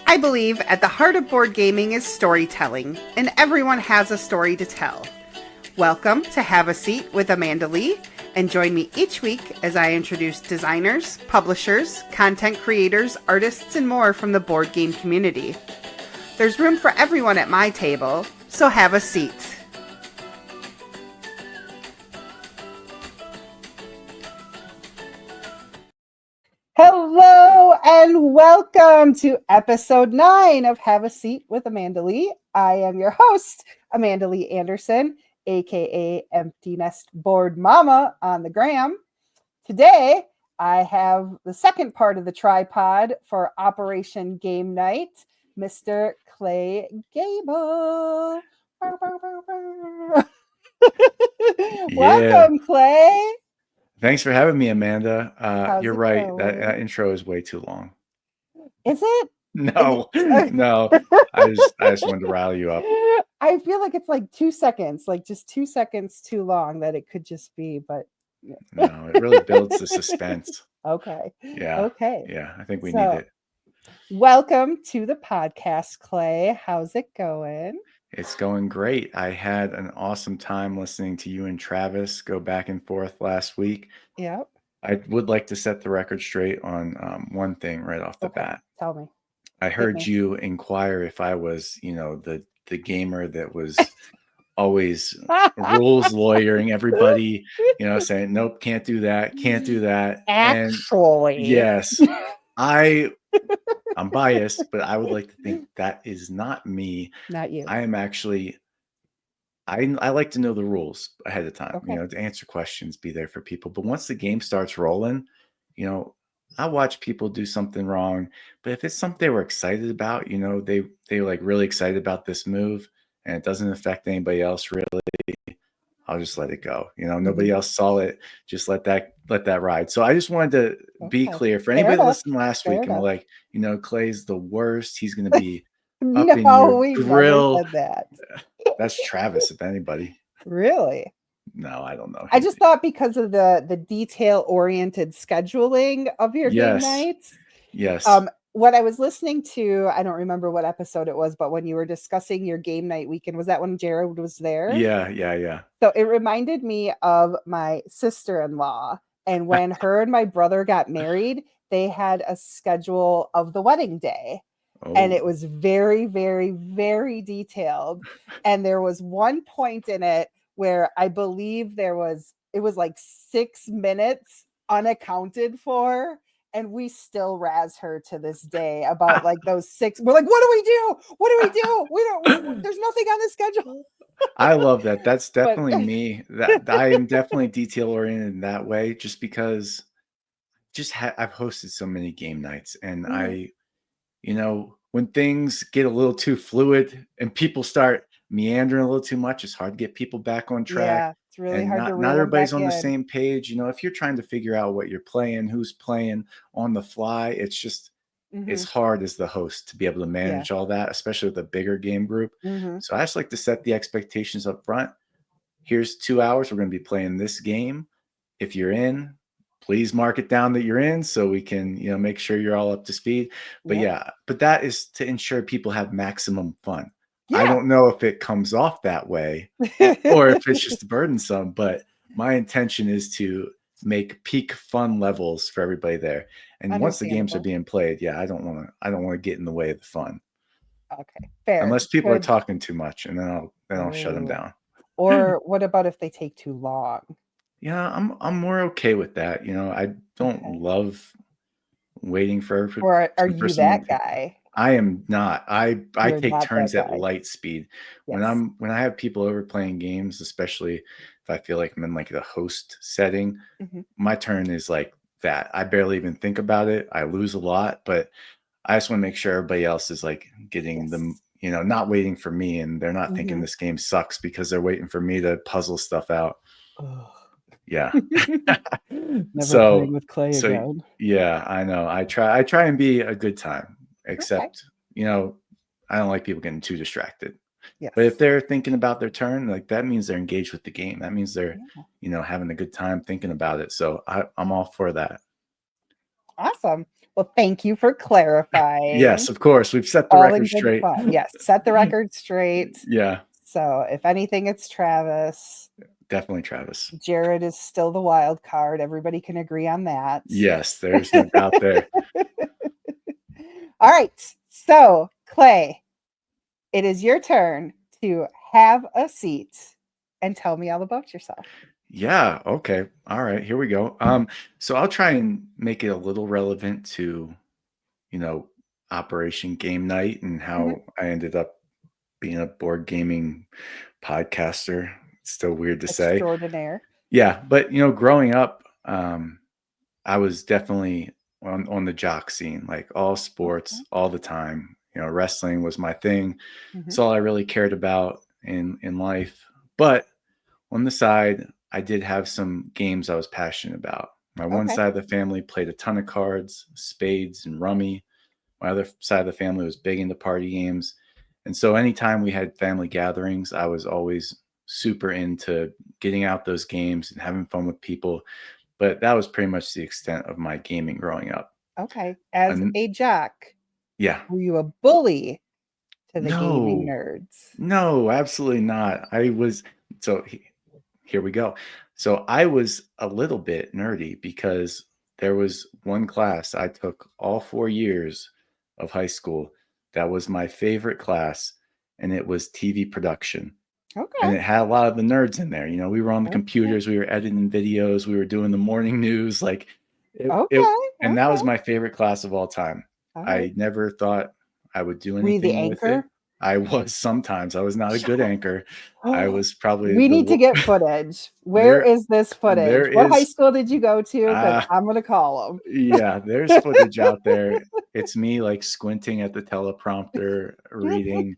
I believe at the heart of board gaming is storytelling, and everyone has a story to tell. Welcome to Have a Seat with Amanda Lee, and join me each week as I introduce designers, publishers, content creators, artists, and more from the board game community. There's room for everyone at my table, so have a seat. Hello and welcome to episode 9 of Have a Seat with Amanda Lee. I am your host, Amanda Lee Anderson, aka Empty Nest Board Mama on the gram. Today, I have the second part of the tripod for Operation Game Night, Mr. Clay Gable. Welcome, Clay. Thanks for having me, Amanda. You're right. Going? That intro is way too long. Is it? No. I just wanted to rile you up. I feel like it's like 2 seconds, like just 2 seconds too long that it could just be, but no, it really builds the suspense. Okay. Yeah. Okay. Yeah, I think we need it. Welcome to the podcast, Clay. How's it going? It's going great. I had an awesome time listening to you and Travis go back and forth last week. Yep. I would like to set the record straight on one thing right off the bat. Tell me. I heard you inquire if I was, the gamer that was always rules lawyering everybody, saying, nope, can't do that. Actually. And yes, I'm biased, but I would like to think that is not me. Not you. I am actually, I like to know the rules ahead of time, Okay. to answer questions, be there for people. But once the game starts rolling, I watch people do something wrong, but if it's something they were excited about, they like really excited about this move and it doesn't affect anybody else really, I'll just let it go. Nobody else saw it. Just let that ride. So I just wanted to be clear for anybody that listened last week and were like, Clay's the worst. He's going to be up in your grill. Never said that. That's Travis, if anybody. Really? No, I don't know. I just thought because of the detail-oriented scheduling of your game nights. Yes. What I was listening to, I don't remember what episode it was, but when you were discussing your game night weekend, was that when Jared was there? Yeah. So it reminded me of my sister-in-law. And when her and my brother got married, they had a schedule of the wedding day. Oh. And it was very, very, very detailed. And there was one point in it where I believe it was like 6 minutes unaccounted for. And we still razz her to this day about like those 6. We're like, what do we do? What do we do? There's nothing on the schedule. I love that. That's definitely me. That I am definitely detail oriented in that way, just because I've hosted so many game nights and when things get a little too fluid and people start meandering a little too much, it's hard to get people back on track. Yeah, it's really hard to reel not everybody's on the in. same page. If you're trying to figure out what you're playing, who's playing on the fly, it's just it's hard as the host to be able to manage all that, especially with a bigger game group. So I just like to set the expectations up front. Here's 2 hours. We're going to be playing this game. If you're in, please mark it down that you're in so we can, make sure you're all up to speed. But but that is to ensure people have maximum fun. Yeah. I don't know if it comes off that way or if it's just burdensome, but my intention is to make peak fun levels for everybody there. And once the games are being played, I don't want to get in the way of the fun. Okay, fair. Unless people are talking too much, and then I'll shut them down. Or what about if they take too long? Yeah, I'm more okay with that. I don't love waiting for. Or are you that guy? I am not. I take turns at light speed. Yes. When I have people over playing games, especially if I feel like I'm in like the host setting, my turn is like that. I barely even think about it. I lose a lot, but I just want to make sure everybody else is like getting them, not waiting for me, and they're not thinking this game sucks because they're waiting for me to puzzle stuff out. Yeah. Never playing with Clay again. Yeah, I know. I try and be a good time, except, I don't like people getting too distracted. Yes. But if they're thinking about their turn, like that means they're engaged with the game. That means they're, having a good time thinking about it. So I'm all for that. Awesome. Well, thank you for clarifying. Yes, of course. We've set the All in record good straight. fun. Yes, set the record straight. Yeah, So if anything, it's Travis. definitely Travis. Jared is still the wild card. Everybody can agree on that. Yes, there's no doubt there. All right. So, Clay, it is your turn to have a seat and tell me all about yourself. Yeah, okay. All right, here we go. So I'll try and make it a little relevant to, you know, Operation Game Night and Mhm. how I ended up being a board gaming podcaster. It's still weird to say. Extraordinaire. Yeah, but growing up, I was definitely on the jock scene, like all sports, Okay. all the time. Wrestling was my thing. It's Mhm. all I really cared about in life. But on the side, I did have some games I was passionate about. My one Okay. side of the family played a ton of cards, spades, and rummy. My other side of the family was big into party games. And so anytime we had family gatherings, I was always super into getting out those games and having fun with people. But that was pretty much the extent of my gaming growing up. Okay. As And a jock, yeah, were you a bully to the gaming no, nerds? no, absolutely not. So here we go. So I was a little bit nerdy because there was one class I took all 4 years of high school that was my favorite class, and it was TV production. And Okay. it had a lot of the nerds in there. We were on the Okay. computers, we were editing videos, we were doing the morning news, like it Okay. and that was Okay. my favorite class of all time. All right. I never thought I would do Were you the anything with it. anchor? I was sometimes. I was not a good anchor. I was probably We the need to get footage. Where there is this there footage? What high is school did you go to? Because uh I'm gonna call yeah, there's footage out there. It's me like squinting at the teleprompter, reading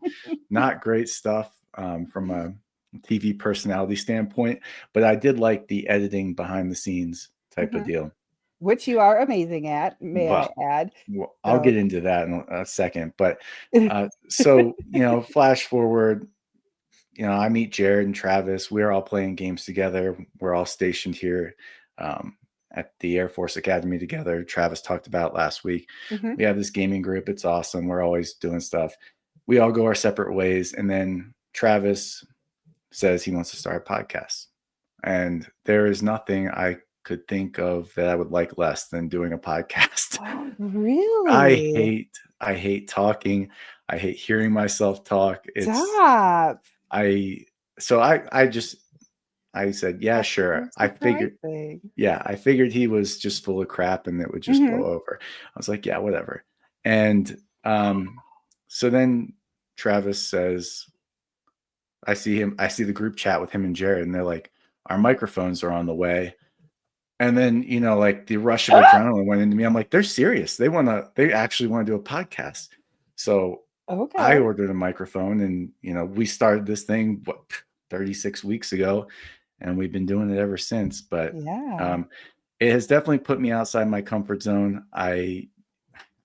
not great stuff from a TV personality standpoint, but I did like the editing behind the scenes type of them. deal. Which you are amazing at, may I Well, add. I'll So get into that in a second, but so flash forward. I meet Jared and Travis. We're all playing games together. We're all stationed here um, at the Air Force Academy together. Travis talked about last week. Mhm. We have this gaming group. It's awesome. We're always doing stuff. We all go our separate ways. And then Travis says he wants to start a podcast. And there is nothing I could think of that I would like less than doing a podcast. Really? I hate talking. I hate hearing myself talk. Stop. I so I said, yeah, That's sure. so surprising. I figured he was just full of crap and it would just blow Mhm. over. I was like, yeah, whatever. And so then Travis says, I see the group chat with him and Jared, and they're like, our microphones are on the way. And then, like the rush of adrenaline went into me. I'm like, they're serious. They actually want to do a podcast. So I Okay. ordered a microphone and, we started this thing, 36 weeks ago, and we've been doing it ever since. But Yeah. um, it has definitely put me outside my comfort zone.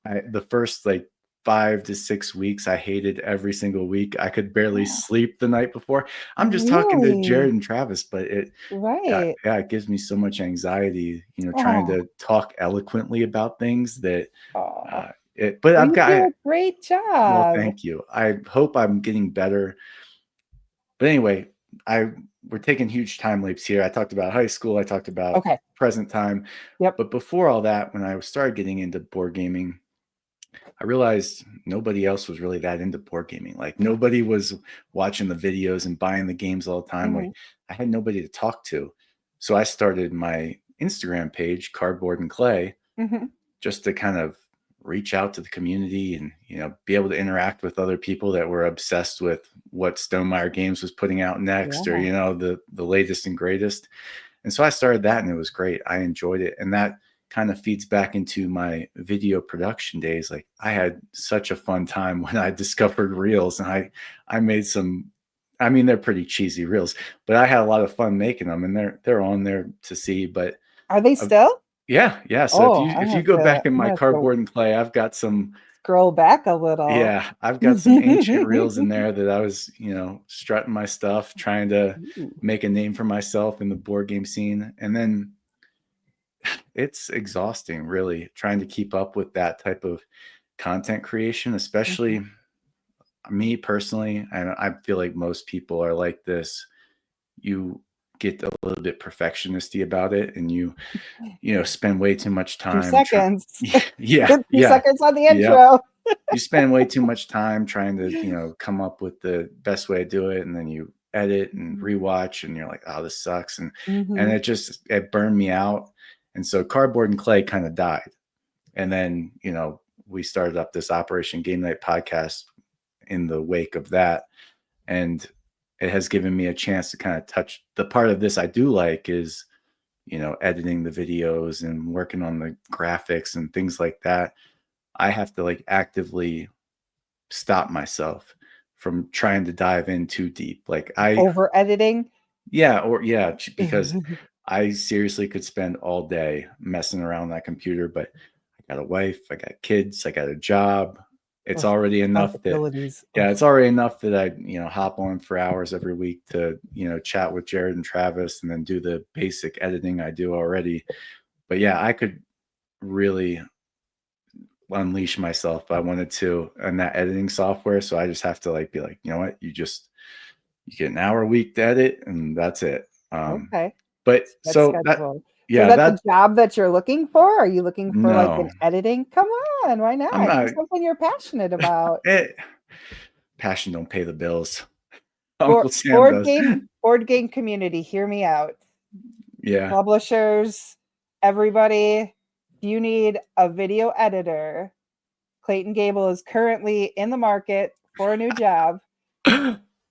The first like 5 to 6 weeks, I hated every single week. I could barely sleep the night before. I'm just talking to Jared Really? and Travis, but Right. yeah, it gives me so much anxiety, trying Oh, to talk eloquently about things that oh. but Well, I've you do got a great well, job. thank you. I hope I'm getting better. But anyway, I we're taking huge time leaps here. I talked about high school, I talked about Okay. present time. Yep. But before all that, when I started getting into board gaming, I realized nobody else was really that into board gaming. Like nobody was watching the videos and buying the games all the time. Like Mhm. I had nobody to talk to. So I started my Instagram page, Cardboard and Clay, Mhm. just to kind of reach out to the community and, be able to interact with other people that were obsessed with what Stonemeyer Games was putting out next or, Yeah. the latest and greatest. And so I started that and it was great. I enjoyed it. And that kind of feeds back into my video production days. Like I had such a fun time when I discovered reels and I made some, I mean, they're pretty cheesy reels, but I had a lot of fun making them and they're on there to see. But Are they uh, still? yeah, yeah. So Oh, if you go back in I'm my gonna have to cardboard and clay, I've got some scroll back a little. yeah, I've got some ancient reels in there that I was, strutting my stuff, trying to Ooh. make a name for myself in the board game scene. And then It's exhausting, really, trying to keep up with that type of content creation, especially me personally. And I feel like most people are like this. You get a little bit perfectionisty about it, and you spend way too much 2 time trying. seconds. Yeah, 2 yeah, seconds on the yeah. intro. You spend way too much time trying to come up with the best way to do it, and then you edit and rewatch, and you're like, oh, this sucks, and it burned me out. And so Cardboard and Clay kind of died. And then we started up this Operation Game Night podcast in the wake of that, and it has given me a chance to kind of touch the part of this I do like, is editing the videos and working on the graphics and things like that. I have to like actively stop myself from trying to dive in too deep. Like Over editing. yeah, because I seriously could spend all day messing around that computer, but I got a wife, I got kids, I got a job. It's already enough that Responsibilities. it's already enough that I hop on for hours every week to chat with Jared and Travis, and then do the basic editing I do already. But yeah, I could really unleash myself if I wanted to in that editing software. So I just have to like be like, you know what, you get an hour a week to edit, and that's it. Okay. But That's so that scheduled. So is yeah, that the that job that you're looking for? Are you looking for like no, an editing? Come on, why I'm not? Do not. something you're passionate about. Passion don't pay the bills. Uncle Sam Board does. game community, hear me out. Yeah. Publishers, everybody, if you need a video editor, Clayton Gable is currently in the market for a new job.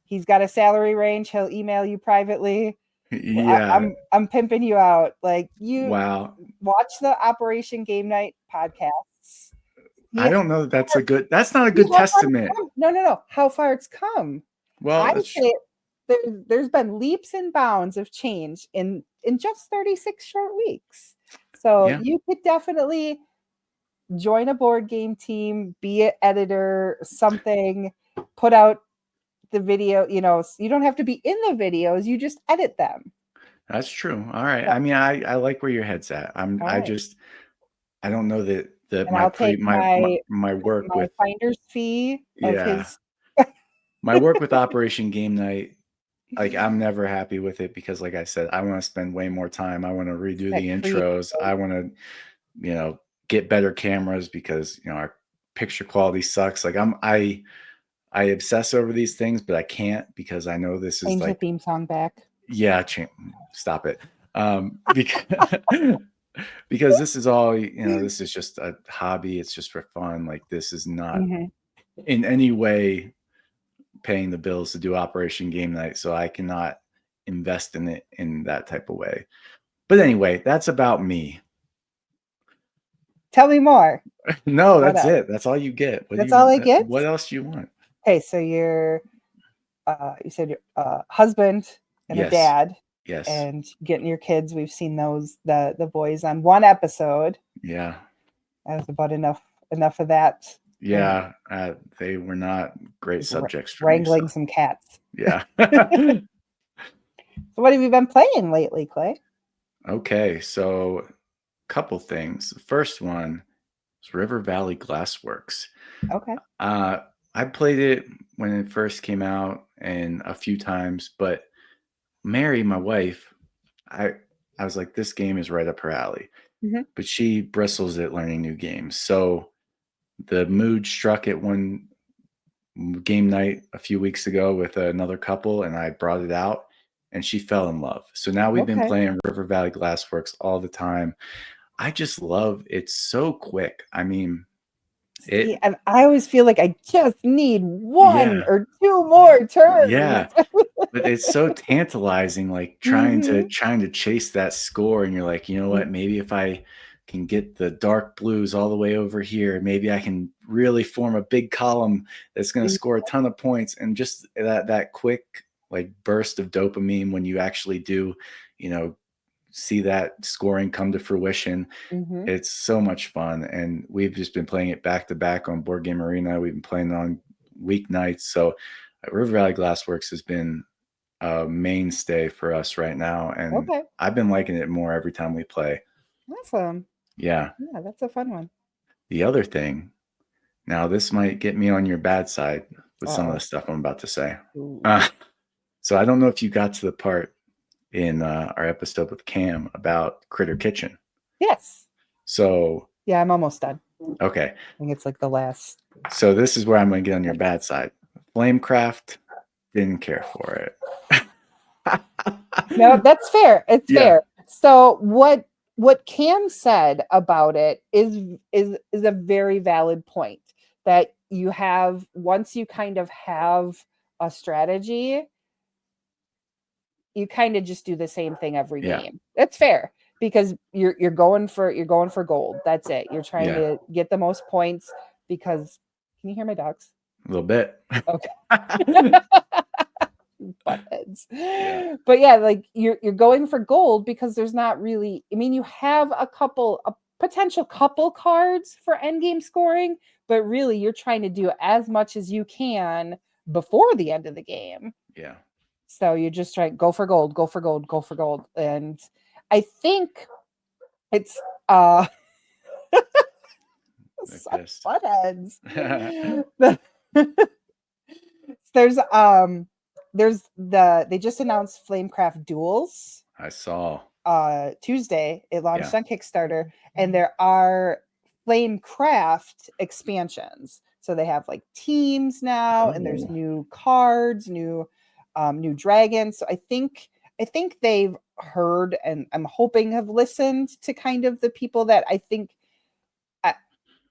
He's got a salary range. He'll email you privately. Yeah. I'm pimping you out. Like, you Wow. watch the Operation Game Night podcasts. I don't know that that's not a good testament. No. How far it's come. Well, I say there's been leaps and bounds of change in just 36 short weeks. So yeah. you could definitely join a board game team, be an editor, something, put out the video. You don't have to be in the videos, you just edit them. That's true. All right. So, I mean, I like where your head's at. all right. I don't know that And I'll take my work my with finder's fee of yeah, his. my work with Operation Game Night, like I'm never happy with it, because like I said, I want to spend way more time. I want to redo the intros. I want to, get better cameras, because our picture quality sucks. Like I obsess over these things, but I can't, because I know this is Change the like, theme song back. yeah, stop it. Because this is all, this is just a hobby. It's just for fun. Like, this is not in any way paying the bills to do Operation Game Night. So I cannot invest in it in that type of way. But anyway, that's about me. Tell me more. No, that's it. That's all you get. That's all I get? What else do you want? Okay, so you're you said you're a husband and a dad. Yes. And getting your kids. We've seen the boys on one episode. Yeah. That was about enough of that. Yeah, they were not great subjects for wrangling me, some cats. Yeah. So what have you been playing lately, Clay? Okay, so a couple things. The first one is River Valley Glassworks. Okay. I played it when it first came out, and a few times, but Mary, my wife, I was like, this game is right up her alley. But she bristles at learning new games. So the mood struck at one game night a few weeks ago with another couple, and I brought it out, and she fell in love. So now we've been playing River Valley Glassworks all the time. I just love it's so quick. I mean, and I always feel like I just need one or two more turns. Yeah. But it's so tantalizing, like trying to chase that score, and you're like, you know what, maybe if I can get the dark blues all the way over here, maybe I can really form a big column that's going to score a ton of points. And just that quick like burst of dopamine when you actually do, see that scoring come to fruition. It's so much fun. And we've just been playing it back to back on Board Game Arena. We've been playing it on weeknights. So River Valley Glassworks has been a mainstay for us right now. And I've been liking it more every time we play. Awesome. Yeah. Yeah, that's a fun one. The other thing, now this might get me on your bad side with some of Uh-oh. the stuff I'm about to say. Ooh. So I don't know if you got to the part in our episode with Cam about Critter Kitchen. Yes. So yeah, I'm almost done. Okay. I think it's like the last. So this is where I'm going to get on your bad side. Flamecraft, didn't care for it. No, that's fair. It's Yeah. fair. So what Cam said about it is a very valid point, that you have, once you kind of have a strategy, you kind of just do the same thing every game. That's fair, because you're going for gold. That's it. You're trying to get the most points, because can you hear my dogs? A little bit. Okay. Buttheads. Yeah. But yeah, like you're going for gold because there's not really, I mean, you have a potential couple cards for endgame scoring, but really you're trying to do as much as you can before the end of the game. Yeah. So you're just trying, go for gold, go for gold, go for gold. And I think it's such buttheads. They just announced Flamecraft Duels. I saw. Tuesday. It launched on Kickstarter, and there are Flamecraft expansions. So they have like teams now, and there's new cards, new dragons. So I think they've heard, and I'm hoping have listened to kind of the people that I think.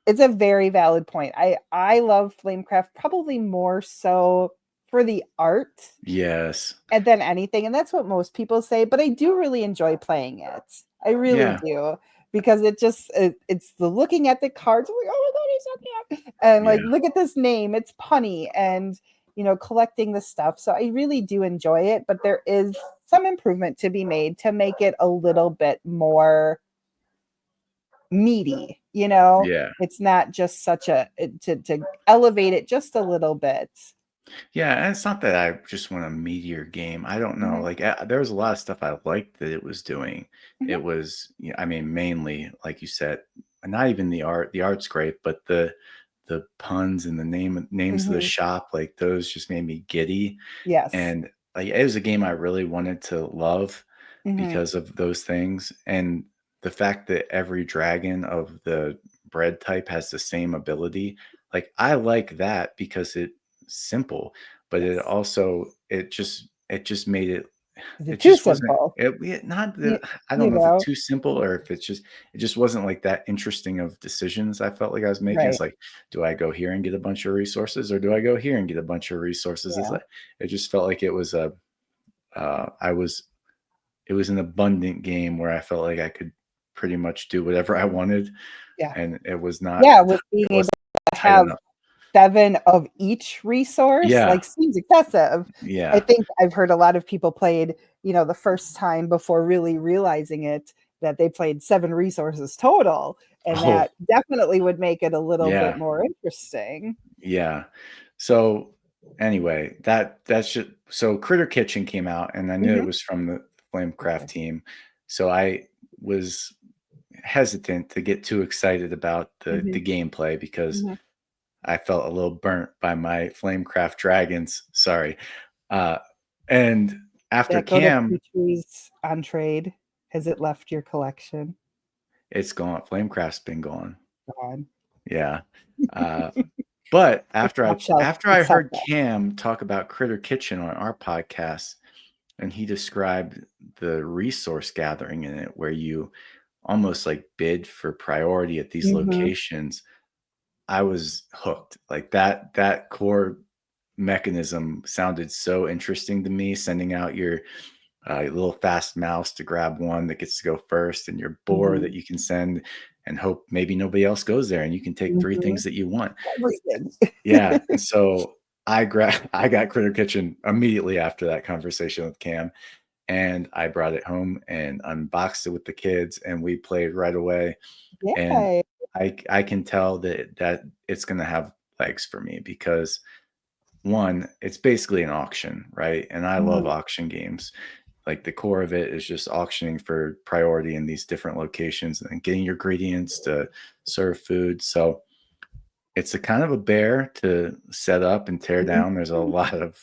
It's a very valid point. I love Flamecraft probably more so for the art. Yes. And then anything. And that's what most people say, but I do really enjoy playing it. I really do, because it's the looking at the cards. Like, oh my God, he's so cute. And like, look at this name. It's punny, and collecting the stuff. So I really do enjoy it, but there is some improvement to be made to make it a little bit more meaty. It's not just such to elevate it just a little bit. Yeah, and it's not that I just want a meteor game. I don't know. Like there was a lot of stuff I liked that it was doing. It was, I mean, mainly like you said, not even the art. The art's great, but the puns and the names of the shop, like those just made me giddy. Yes. And like it was a game I really wanted to love because of those things, and the fact that every dragon of the bread type has the same ability. Like I like that because it's simple, but it also it just made it too just wasn't simple. not the I don't know if it's too simple or if it just wasn't like that interesting of decisions I felt like I was making. It's like, do I go here and get a bunch of resources, or do I go here and get a bunch of resources? It's like it just felt like it was it was an abundant game where I felt like I could pretty much do whatever I wanted. Yeah. And it was not with being able to have enough. 7 of each resource, like, seems excessive. Yeah. I think I've heard a lot of people played, the first time before really realizing it, that they played 7 resources total, and that definitely would make it a little bit more interesting. Yeah. So anyway, that's just so Critter Kitchen came out, and I knew it was from the Flamecraft team. So I was hesitant to get too excited about the gameplay because I felt a little burnt by my Flamecraft dragons. Sorry. And after Cam, on trade, has it left your collection? It's gone. Flamecraft's been gone. God. Yeah. But after I heard Cam talk about Critter Kitchen on our podcast, and he described the resource gathering in it, where you almost like bid for priority at these locations, I was hooked. Like that core mechanism sounded so interesting to me, sending out your little fast mouse to grab one that gets to go first, and your boar that you can send and hope maybe nobody else goes there, and you can take 3 things that you want. Everything. Yeah. And so I got Critter Kitchen immediately after that conversation with Cam, and I brought it home and unboxed it with the kids, and we played right away. And I can tell that it's going to have legs for me because, one, it's basically an auction, right? And I love auction games. like the core of it is just auctioning for priority in these different locations and getting your ingredients to serve food. So it's a kind of a bear to set up and tear down. There's a lot of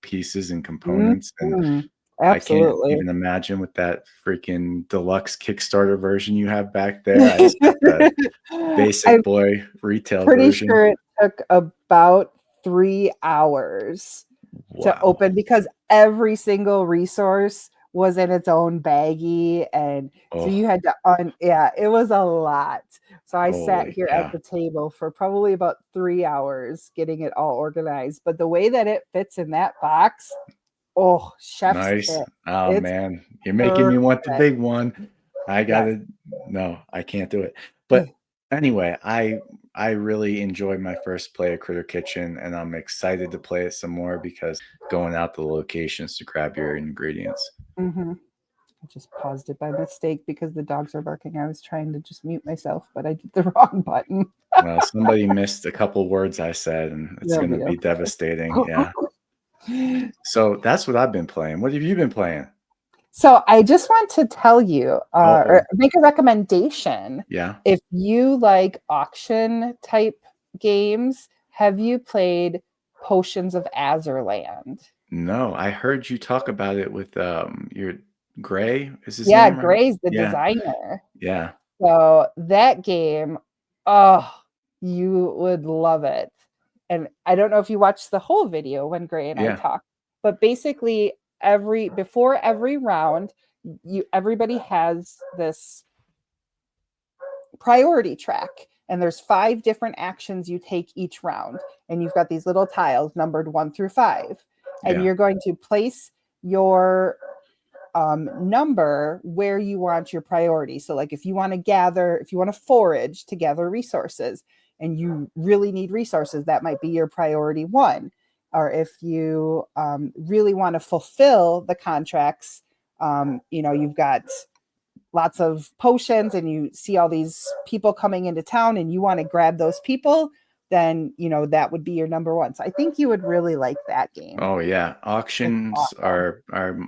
pieces and components, and I can't Absolutely. even imagine with that freaking deluxe Kickstarter version you have back there. I just got the I'm basic boy retail pretty version. sure it took about 3 hours to Wow. open because every single resource was in its own baggie, and so Oh, you had to it was a lot. So I sat holy here at cow. the table for probably about 3 hours getting it all organized, but the way that it fits in that box, oh, chef's Nice. kiss. Oh It's man, you're making me want the perfect. big one. I Yes. gotta no, I can't do it. But anyway, I really enjoyed my first play of Critter Kitchen, and I'm excited to play it some more because going out to the locations to grab your ingredients. Mhm. I just paused it by mistake because the dogs are barking. I was trying to just mute myself, but I did the wrong button. Well, somebody missed a couple words I said, and it's It'll gonna be be devastating. Yeah. okay. So that's what I've been playing. What have you been playing? So I just want to tell you, Uh-oh. or make a recommendation. Yeah. If you like auction type games, have you played Potions of Azurland? No, I heard you talk about it with your Gray is his Yeah, name, right? Gray's the Yeah. designer. Yeah. So that game, oh, you would love it. And I don't know if you watched the whole video when Gray and I Yeah. talked, but basically before every round, everybody has this priority track, and there's 5 different actions you take each round, and you've got these little tiles numbered 1 through 5, and Yeah. you're going to place your number where you want your priority. So, like if you want to forage to gather resources and you really need resources, that might be your priority 1. Or if you really want to fulfill the contracts, you've got lots of potions and you see all these people coming into town and you want to grab those people, then that would be your number 1. So I think you would really like that game. Oh yeah. It's Auctions awesome. are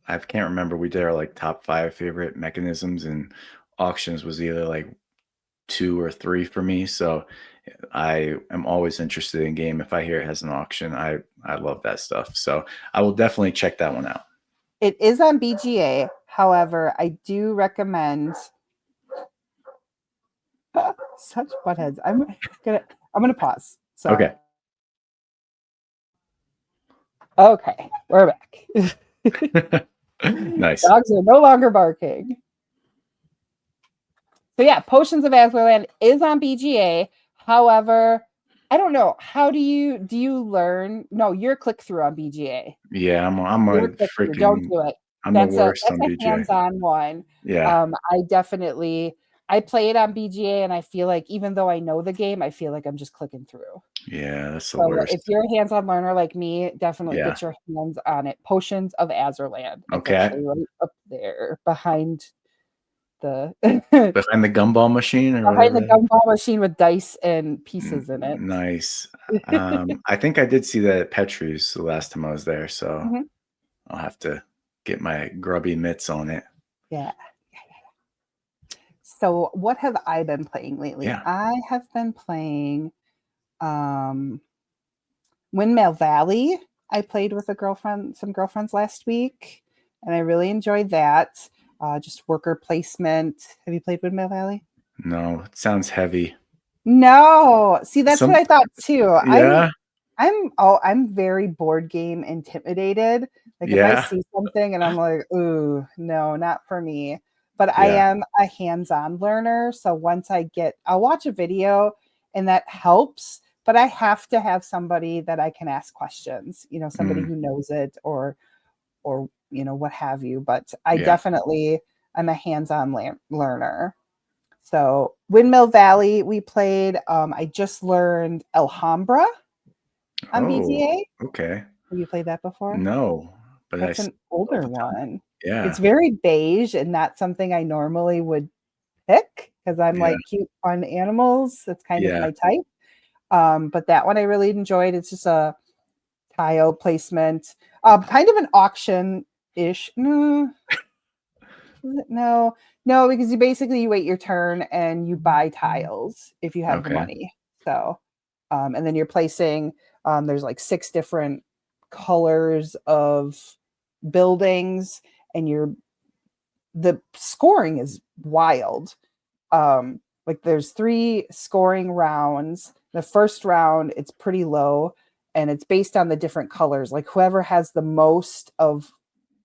I can't remember. We did our like top 5 favorite mechanisms, and auctions was either like 2 or 3 for me. So I am always interested in game. If I hear it has an auction, I love that stuff. So I will definitely check that one out. It is on BGA. However, I do recommend such buttheads. I'm gonna pause. So Okay. okay, we're back. Nice. Dogs are no longer barking. So yeah, Potions of Azurland is on BGA. However, I don't know. How do you learn? No, you're click through on BGA. Yeah, I'm You're a click through. Don't freaking do it. I'm the That's a worst that's on a BJ. hands-on one. Yeah. I play it on BGA, and I feel like even though I know the game, I feel like I'm just clicking through. Yeah, that's the So if worst. you're a hands-on learner like me, definitely Yeah. get your hands on it. Potions of Azurland. It's Okay. actually right up there behind the Behind the gumball machine or behind whatever the that is? gumball machine with dice and pieces in it. Nice. I think I did see that at Petrie's the last time I was there, so Mhm. I'll have to get my grubby mitts on it. Yeah. So what have I been playing lately? Yeah. I have been playing um Windmill Valley. I played with some girlfriends last week, and I really enjoyed that. Just worker placement. Have you played Windmill Valley? No, it sounds heavy. No. See, that's what Some I thought too. Yeah. I'm very board game intimidated. Like if I Yeah. see something and I'm like, ooh, no, not for me. But I Yeah. am a hands-on learner. So I'll watch a video and that helps, but I have to have somebody that I can ask questions, somebody Mm, who knows it or what have you. But I yeah. definitely I'm a hands-on learner. So Windmill Valley, we played. I just learned Alhambra on Oh, BGA. okay. Have you played that before? No, but I That's see an it all older the time. one. It's Yeah. very beige and not something I normally would pick because I'm Yeah. like cute, fun animals. That's kind of Yeah. my type. But that one I really enjoyed. It's just a tile placement, kind of an auction ish. No, no, no, because you wait your turn and you buy tiles if you have the Okay. money. So, and then you're placing. There's like 6 different colors of buildings, and the scoring is wild. Like there's 3 scoring rounds. The first round, it's pretty low, and it's based on the different colors. Like whoever has the most of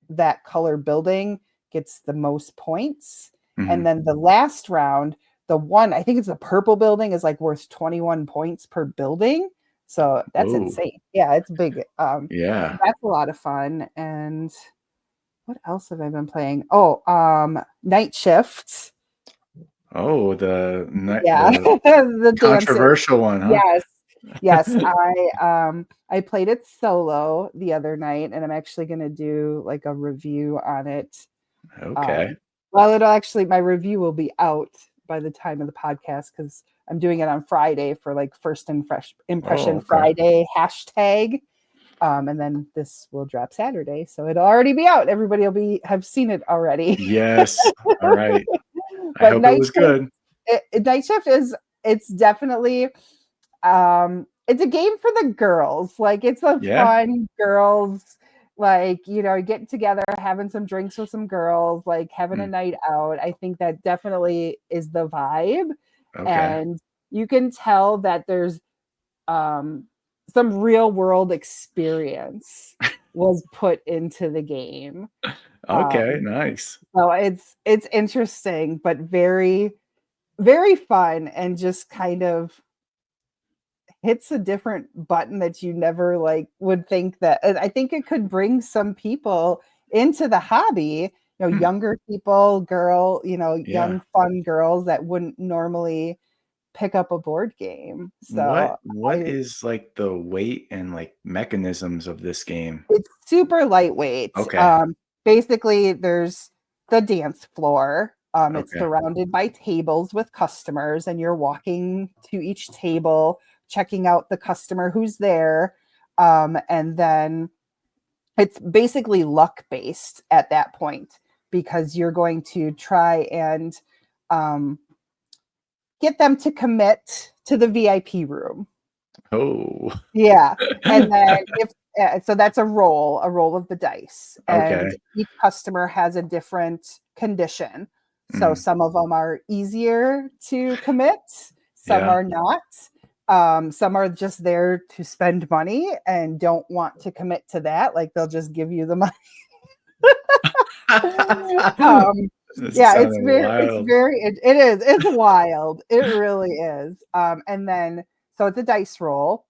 that color building gets the most points. And then the last round, the one, I think it's a purple building, is like worth 21 points per building. So that's Ooh. insane. Yeah, it's big. Yeah. That's a lot of fun. And what else have I been playing? Oh, Night Shift. Oh, Yeah, the the dances. controversial one, huh? Yes. Yes, I played it solo the other night, and I'm actually gonna do like a review on it. Okay. Well, it'll actually my review will be out by the time of the podcast because I'm doing it on Friday for like first and fresh Oh, impression okay. Friday hashtag. And then this will drop Saturday, so it'll already be out. Everybody will have seen it already. Yes. All right. I But hope it was good. Night Shift it's definitely it's a game for the girls. Like it's a Yeah. fun girls, like, getting together, having some drinks with some girls, like having a Mm, night out. I think that definitely is the vibe. okay. And you can tell that there's some real world experience was put into the game. Okay. Nice. So it's interesting, but very, very fun, and just kind of hits a different button that you never like would think that. And I think it could bring some people into the hobby, Hmm. younger people, Yeah. young fun girls that wouldn't normally pick up a board game. So What I is like the weight and like mechanisms of this game? It's super lightweight. Okay. Basically, there's the dance floor. It's Okay. surrounded by tables with customers, and you're walking to each table, checking out the customer who's there. And then it's basically luck based at that point because you're going to try and um, get them to commit to the VIP room. Oh. Yeah, and then if so that's a roll of the dice, and Okay. each customer has a different condition. So Mm, some of them are easier to commit, some yeah. are not. Some are just there to spend money and don't want to commit to that, like they'll just give you the money. Um, This is yeah, sounding wild. it's wild. It really is. And then so it's a dice roll.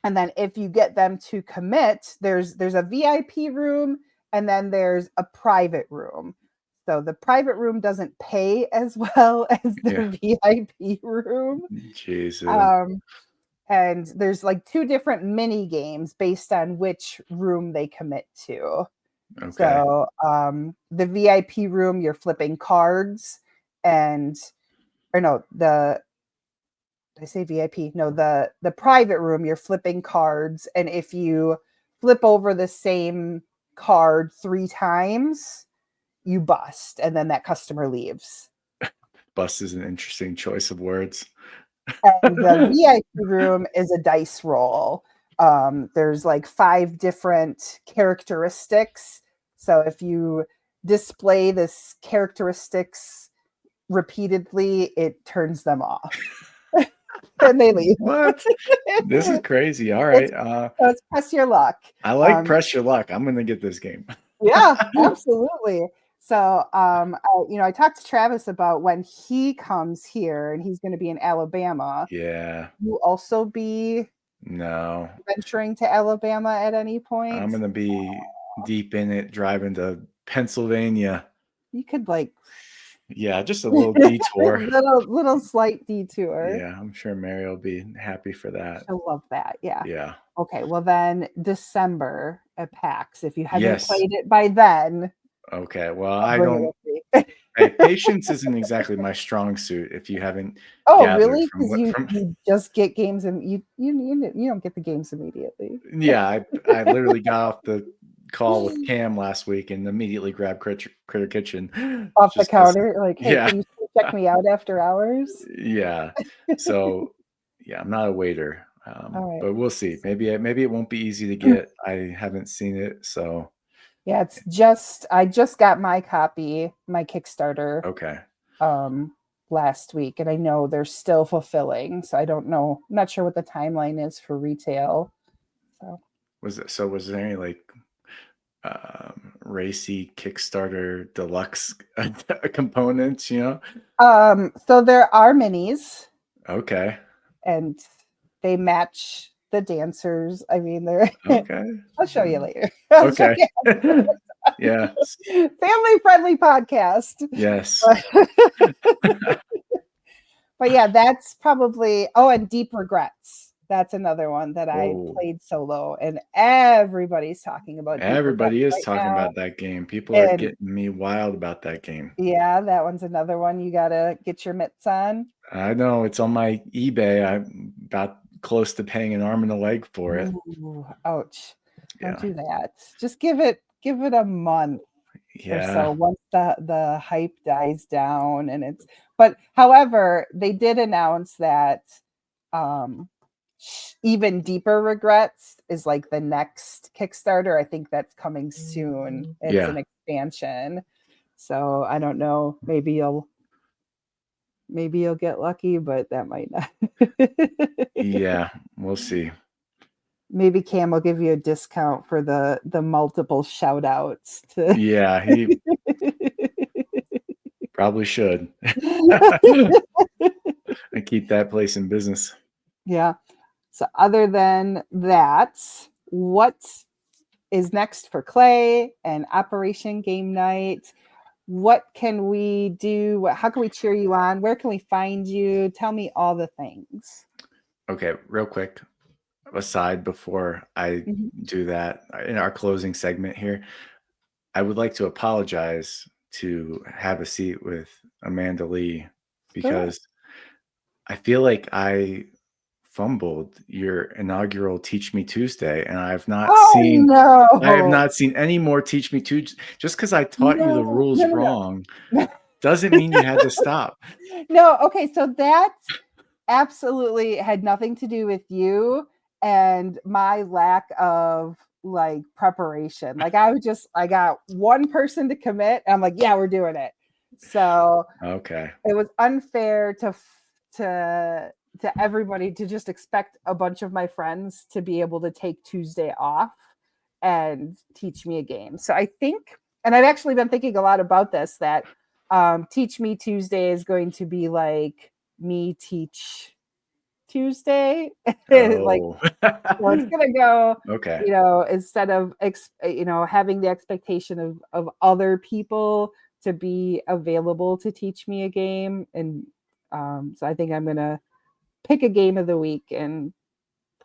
And then if you get them to commit, there's a VIP room, and then there's a private room. So the private room doesn't pay as well as Yeah. the VIP room. Jesus. Um, and there's like 2 different mini games based on which room they commit to. Okay. So the VIP room, you're flipping cards, and or no, did I say VIP? No, the private room, you're flipping cards, and if you flip over the same card 3 times, you bust, and then that customer leaves. Bust is an interesting choice of words. And the VIP room is a dice roll. There's like 5 different characteristics. So if you display this characteristics repeatedly, it turns them off. And they leave. What? This is crazy. All It's right. So it's press your luck. I like press your luck. I'm gonna get this game. Yeah, absolutely. So, I talked to Travis about when he comes here, and he's going to be in Alabama. Yeah. You also be No. venturing to Alabama at any I'm point? gonna be deep in it, driving to Pennsylvania. You could like Yeah, just a little detour. little slight detour. Yeah, I'm sure Mary will be happy for that. She'll love that. Yeah. Yeah. Okay. Well, then December at PAX. If you haven't Yes. played it by then, Okay. Well, I'll I bring it don't. with me. Hey, patience isn't exactly my strong suit. If you haven't Oh, gathered really? from Because what you from you just get games, and you don't get the games immediately. yeah, I literally got off the call with Cam last week and immediately grabbed Critter Kitchen off the just because. counter, like, hey, Yeah. can you check me out after hours? Yeah. So yeah, I'm not a waiter. All right. But we'll see. Maybe it won't be easy to get. I haven't seen it, so Yeah, I just got my copy, my Kickstarter, okay. Last week, and I know they're still fulfilling. So I don't know. I'm not sure what the timeline is for retail. So Was there any like racy Kickstarter deluxe components? So there are minis. Okay. And they match the dancers. I mean, they're okay. I'll show you later. Okay. Yeah. Family friendly podcast. Yes. But yeah, that's probably and Deep Regrets. That's another one that I played solo, and everybody's talking about. Everybody is talking about that game. People are getting me wild about that game. Yeah, that one's another one you gotta get your mitts on. I know, it's on my eBay. I'm about close to paying an arm and a leg for it. Ooh, ouch! Don't do that. Just give it a month. Or so once the hype dies down, and but however, they did announce that Even Deeper Regrets is like the next Kickstarter. I think that's coming soon. It's an expansion. So I don't know, maybe you'll get lucky, but that might not. Yeah, we'll see. Maybe Cam will give you a discount for the multiple shout outs to. Yeah, he probably should. And keep that place in business. Yeah. So other than that, what is next for Clay and Operation Game Night? What can we do? How can we cheer you on? Where can we find you? Tell me all the things. Okay, real quick aside before I do that, in our closing segment here, I would like to apologize to Have a Seat with Amanda Lee, because I feel like I fumbled your inaugural Teach Me Tuesday, and I have not seen any more Teach Me Tuesday. Just because I taught you the rules wrong doesn't mean you had to stop. No, okay, so that absolutely had nothing to do with you and my lack of like preparation. Like I got one person to commit, and I'm like, yeah, we're doing it. So okay, it was unfair to everybody to just expect a bunch of my friends to be able to take Tuesday off and teach me a game. So I think, and I've actually been thinking a lot about this, that Teach Me Tuesday is going to be like me teach Tuesday. Like, well, it's gonna go, okay, instead of having the expectation of other people to be available to teach me a game. And so I think I'm gonna pick a game of the week and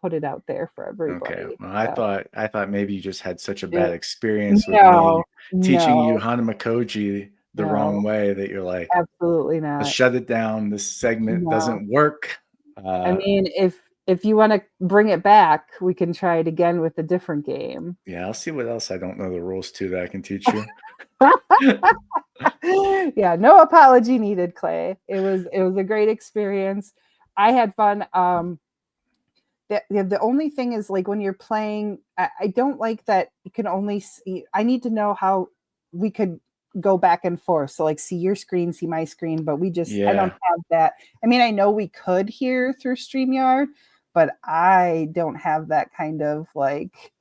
put it out there for everybody. Okay. Well, So. I thought maybe you just had such a bad experience with No, me teaching you Hanamakoji the wrong way that you're like, absolutely let's not. shut it down. This segment doesn't work. I mean, if you want to bring it back, we can try it again with a different game. Yeah, I'll see what else I don't know the rules to that I can teach you. Yeah, no apology needed, Clay. It was a great experience. I had fun. The only thing is, like, when you're playing, I don't like that you can only see. I need to know how we could go back and forth. So like see your screen, see my screen, but I don't have that. I mean, I know we could hear through StreamYard, but I don't have that kind of like,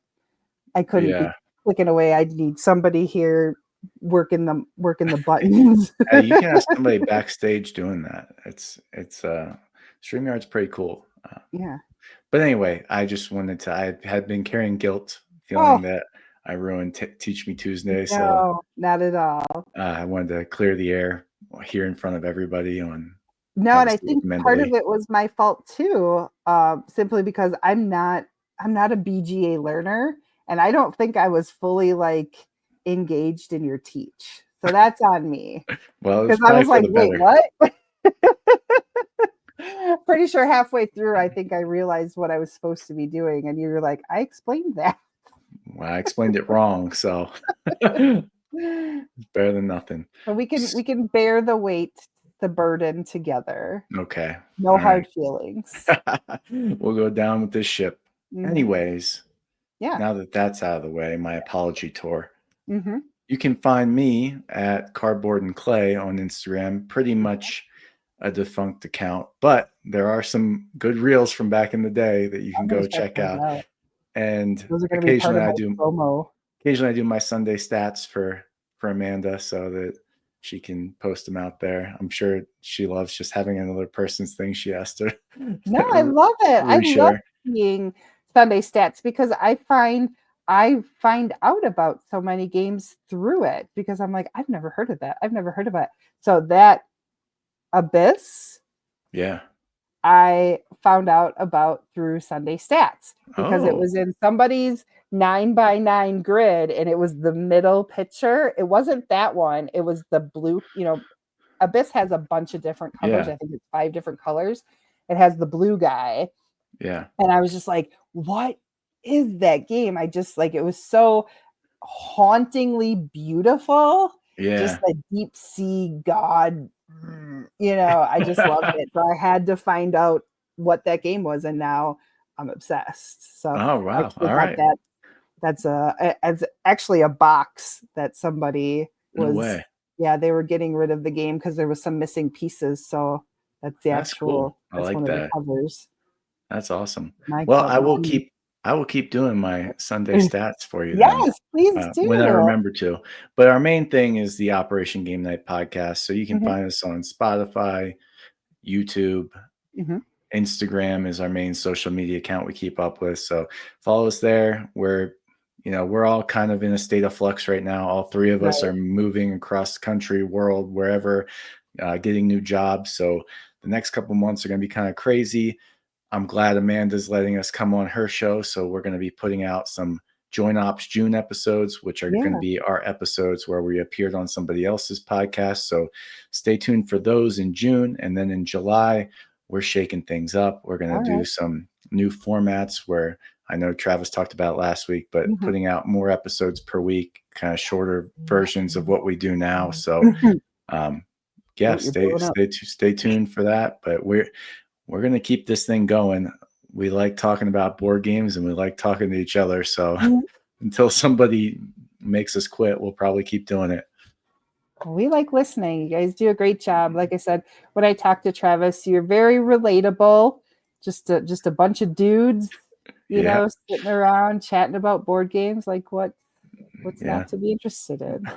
I couldn't be clicking away. I'd need somebody here working the buttons. You can have somebody backstage doing that. It's StreamYard's pretty cool. Yeah. But anyway, I just wanted to, I had been carrying guilt, feeling that I ruined Teach Me Tuesday. No, not at all. I wanted to clear the air here in front of everybody on. No, and I think part of it was my fault too, simply because I'm not a BGA learner, and I don't think I was fully like engaged in your teach. So that's on me. Well, because I was like, wait, what? Pretty sure halfway through, I think I realized what I was supposed to be doing, and you were like, I explained that. Well, I explained it wrong, so it's better than nothing. But we can bear the weight, the burden together. Okay. No All right. hard feelings. We'll go down with this ship. Anyways, Yeah. now that that's out of the way, my apology tour. Mm-hmm. You can find me at Cardboard and Clay on Instagram, pretty much a defunct account, but there are some good reels from back in the day that you can I'm gonna go check check those out. out. And Those are gonna be part occasionally of I my do promo. my Sunday stats for Amanda so that she can post them out there. I'm sure she loves just having another person's thing she has to No, I love it. I love reshare. seeing Sunday stats because I find out about so many games through it because I'm like, I've never heard of that. I've never heard of it. So that Abyss, Yeah. I found out about through Sunday stats because it Oh, was in somebody's 9x9 grid and it was the middle picture. It wasn't that one. It was the blue, Abyss has a bunch of different colors. yeah. I think it's 5 different colors. It has the blue guy. Yeah. And I was just like, what is that game? I just like it was so hauntingly beautiful. Just Yeah. a deep sea god, I just loved it. So I had to find out what that game was, and now I'm obsessed. So Oh, I wow. actually All got right. that. That's it's actually a box that somebody No was, way. yeah, they were getting rid of the game because there was some missing pieces. So that's the That's cool. actual, I that's like one of the that. covers. That's awesome. My Well, cover. I will keep doing my Sunday stats for you then, Yes, please when I do. remember to. But our main thing is the Operation Game Night podcast. So you can Mhm, find us on Spotify, YouTube, mhm. Instagram is our main social media account we keep up with. So follow us there. We're all kind of in a state of flux right now. All three of us Right. are moving across the country, world, wherever, getting new jobs. So the next couple months are going to be kind of crazy. I'm glad Amanda's letting us come on her show. So we're going to be putting out some Joint Ops June episodes, which are going to Yeah. be our episodes where we appeared on somebody else's podcast. So stay tuned for those in June. And then in July, we're shaking things up. We're going All to do right. some new formats where I know Travis talked about last week, but Mhm. putting out more episodes per week, kind of shorter versions of what we do now. So, Mhm. um, yeah, Oh, you're blowing up. stay tuned for that. But we're going to keep this thing going. We like talking about board games and we like talking to each other. So Mhm. until somebody makes us quit, we'll probably keep doing it. We like listening. You guys do a great job. Like I said, when I talked to Travis, you're very relatable. Just a bunch of dudes, Yeah. sitting around chatting about board games. Like what's Yeah. not to be interested in?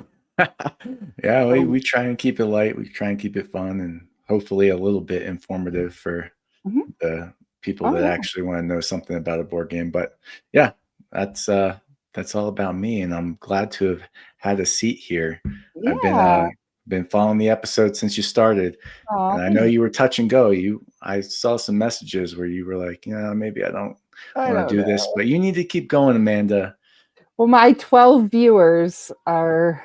Yeah. So, We try and keep it light. We try and keep it fun and hopefully a little bit informative for mhm. the people Oh that yeah, actually want to know something about a board game. But yeah, that's uh that's all about me. And I'm glad to have had a seat here. I've yeah. been following the episode since you started. And Oh, I know thanks. you were touch and go. I saw some messages where you were like, yeah, maybe I don't I want to don't do this, know. but you need to keep going, Amanda. Well, my 12 viewers are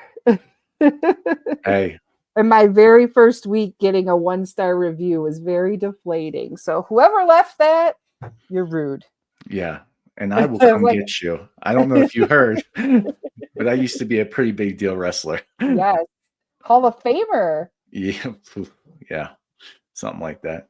Hey, and my very first week getting a 1-star review was very deflating. So whoever left that, you're rude. yeah. And I I will was come like, get you. I don't know if you heard, but I used to be a pretty big deal wrestler. yes, Hall of Famer. Yeah. Yeah. Something like that.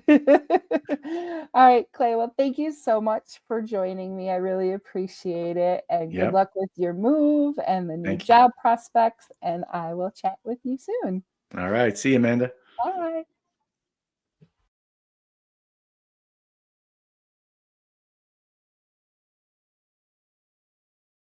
All right, Clay. Well, thank you so much for joining me. I really appreciate it. And good Yep. luck with your move and the new Thank you. job prospects. And I will chat with you soon. All right. See you, Amanda. Bye.